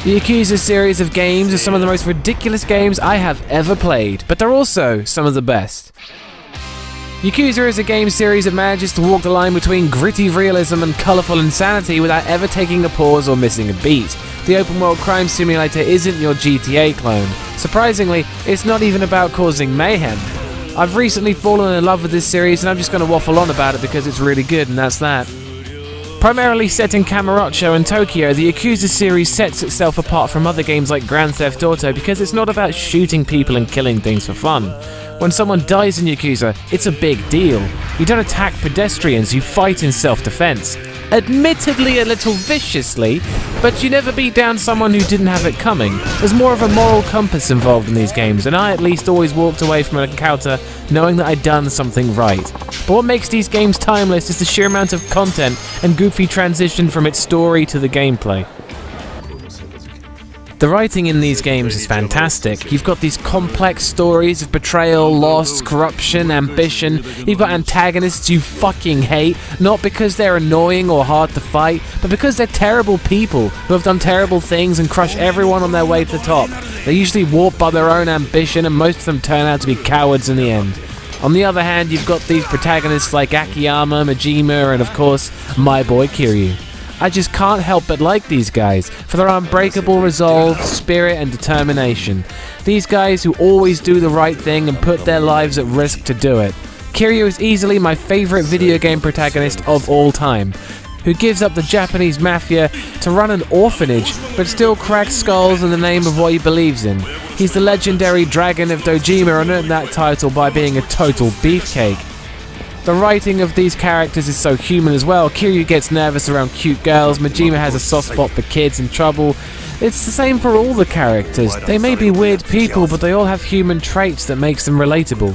The Yakuza series of games are some of the most ridiculous games I have ever played, but they're also some of the best. Yakuza is a game series that manages to walk the line between gritty realism and colourful insanity without ever taking a pause or missing a beat. The open world crime simulator isn't your GTA clone. Surprisingly, it's not even about causing mayhem. I've recently fallen in love with this series and I'm just going to waffle on about it because it's really good, and that's that. Primarily set in Kamurocho and Tokyo, the Yakuza series sets itself apart from other games like Grand Theft Auto because it's not about shooting people and killing things for fun. When someone dies in Yakuza, it's a big deal. You don't attack pedestrians, you fight in self-defense. Admittedly a little viciously, but you never beat down someone who didn't have it coming. There's more of a moral compass involved in these games, and I at least always walked away from an encounter knowing that I'd done something right. But what makes these games timeless is the sheer amount of content and goofy transition from its story to the gameplay. The writing in these games is fantastic. You've got these complex stories of betrayal, loss, corruption, ambition. You've got antagonists you fucking hate, not because they're annoying or hard to fight, but because they're terrible people who have done terrible things and crush everyone on their way to the top. They're usually warped by their own ambition, and most of them turn out to be cowards in the end. On the other hand, you've got these protagonists like Akiyama, Majima, and of course, my boy Kiryu. I just can't help but like these guys for their unbreakable resolve, spirit and determination. These guys who always do the right thing and put their lives at risk to do it. Kiryu is easily my favorite video game protagonist of all time, who gives up the Japanese mafia to run an orphanage but still cracks skulls in the name of what he believes in. He's the legendary Dragon of Dojima and earned that title by being a total beefcake. The writing of these characters is so human as well. Kiryu gets nervous around cute girls, Majima has a soft spot for kids in trouble. It's the same for all the characters. They may be weird people, but they all have human traits that makes them relatable.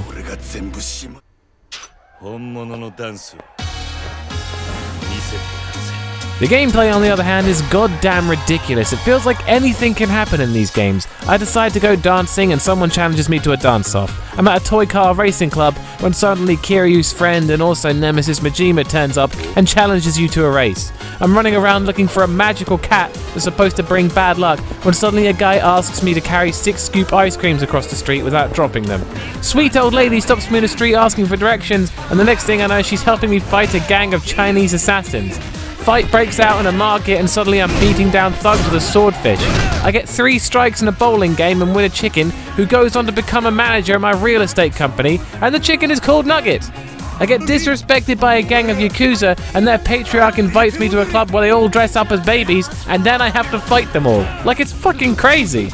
The gameplay, on the other hand, is goddamn ridiculous. It feels like anything can happen in these games. I decide to go dancing and someone challenges me to a dance-off. I'm at a toy car racing club when suddenly Kiryu's friend and also nemesis Majima turns up and challenges you to a race. I'm running around looking for a magical cat that's supposed to bring bad luck when suddenly a guy asks me to carry 6 scoop ice creams across the street without dropping them. Sweet old lady stops me in the street asking for directions, and the next thing I know she's helping me fight a gang of Chinese assassins. Fight breaks out in a market and suddenly I'm beating down thugs with a swordfish. I get 3 strikes in a bowling game and win a chicken who goes on to become a manager at my real estate company, and the chicken is called Nugget. I get disrespected by a gang of Yakuza and their patriarch invites me to a club where they all dress up as babies, and then I have to fight them all. Like, it's fucking crazy.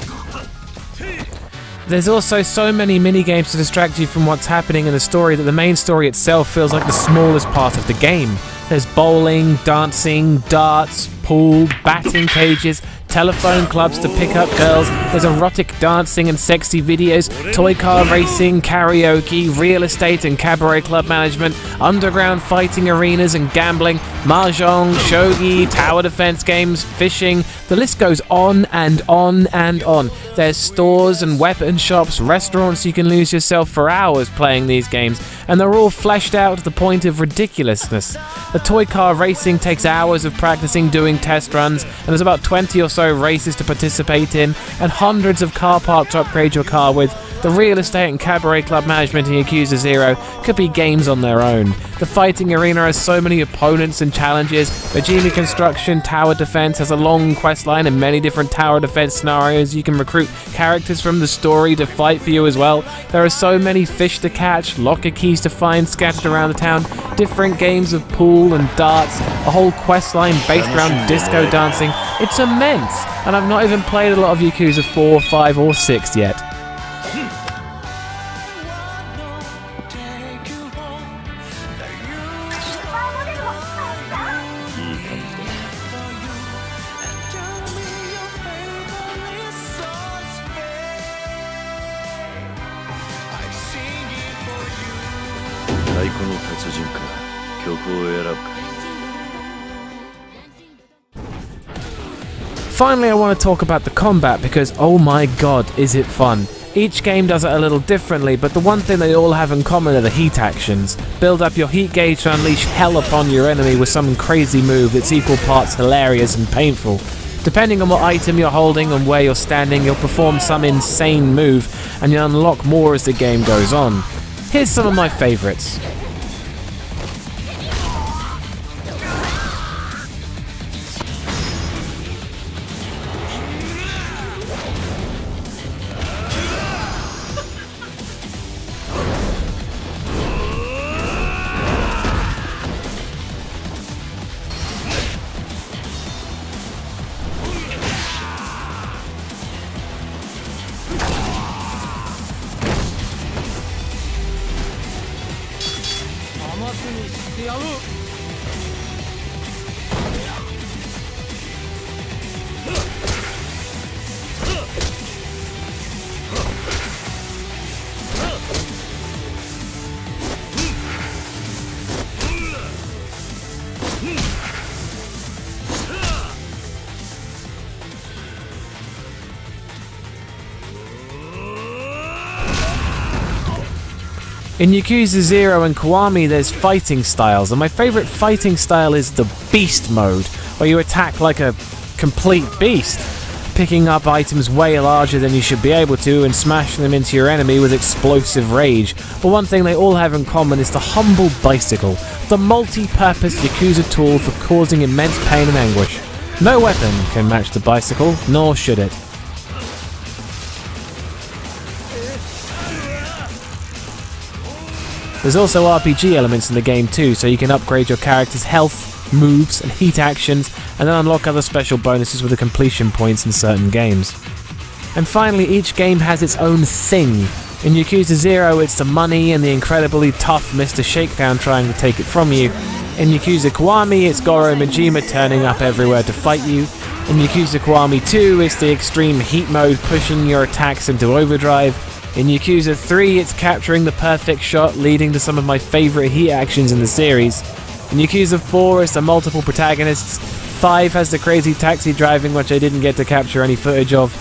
There's also so many mini-games to distract you from what's happening in the story that the main story itself feels like the smallest part of the game. There's bowling, dancing, darts, pool, batting cages, telephone clubs to pick up girls, there's erotic dancing and sexy videos, toy car racing, karaoke, real estate and cabaret club management, underground fighting arenas and gambling, mahjong, shogi, tower defense games, fishing. The list goes on and on and on. There's stores and weapon shops, restaurants you can lose yourself for hours playing these games, and they're all fleshed out to the point of ridiculousness. The toy car racing takes hours of practicing doing test runs, and there's about 20 or so races to participate in, and hundreds of car parks to upgrade your car with. The real estate and cabaret club management in Yakuza 0 could be games on their own. The fighting arena has so many opponents and challenges. Majima Construction Tower Defense has a long quest line and many different tower defense scenarios. You can recruit characters from the story to fight for you as well. There are so many fish to catch, locker keys to find scattered around the town, different games of pool and darts, a whole quest line based around disco dancing. It's immense, and I've not even played a lot of Yakuza 4, 5 or 6 yet. Finally, I want to talk about the combat because, oh my god, is it fun. Each game does it a little differently, but the one thing they all have in common are the heat actions. Build up your heat gauge to unleash hell upon your enemy with some crazy move that's equal parts hilarious and painful. Depending on what item you're holding and where you're standing, you'll perform some insane move, and you'll unlock more as the game goes on. Here's some of my favourites. In Yakuza 0 and Kiwami there's fighting styles, and my favourite fighting style is the Beast mode, where you attack like a complete beast, picking up items way larger than you should be able to and smashing them into your enemy with explosive rage. But one thing they all have in common is the humble bicycle, the multi-purpose Yakuza tool for causing immense pain and anguish. No weapon can match the bicycle, nor should it. There's also RPG elements in the game too, so you can upgrade your character's health, moves, and heat actions, and then unlock other special bonuses with the completion points in certain games. And finally, each game has its own thing. In Yakuza 0, it's the money and the incredibly tough Mr. Shakedown trying to take it from you. In Yakuza Kiwami, it's Goro Majima turning up everywhere to fight you. In Yakuza Kiwami 2, it's the extreme heat mode pushing your attacks into overdrive. In Yakuza 3, it's capturing the perfect shot, leading to some of my favourite heat actions in the series. In Yakuza 4, it's the multiple protagonists. 5 has the crazy taxi driving, which I didn't get to capture any footage of.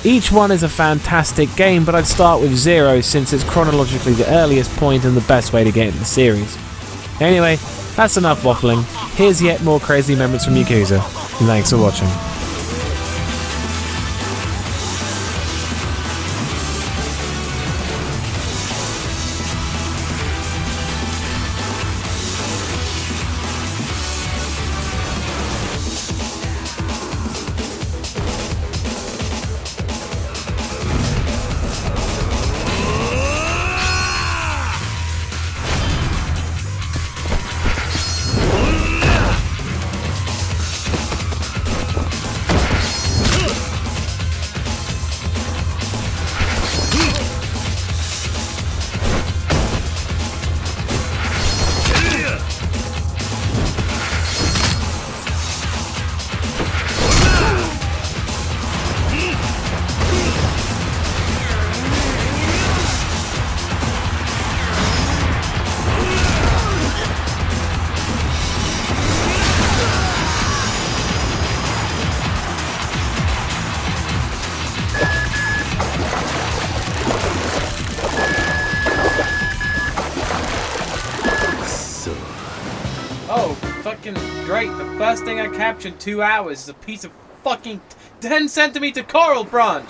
Each one is a fantastic game, but I'd start with 0 since it's chronologically the earliest point and the best way to get into the series. Anyway, that's enough waffling. Here's yet more crazy moments from Yakuza, and thanks for watching. Oh, fucking great. The first thing I captured in 2 hours is a piece of fucking 10 centimeter coral branch.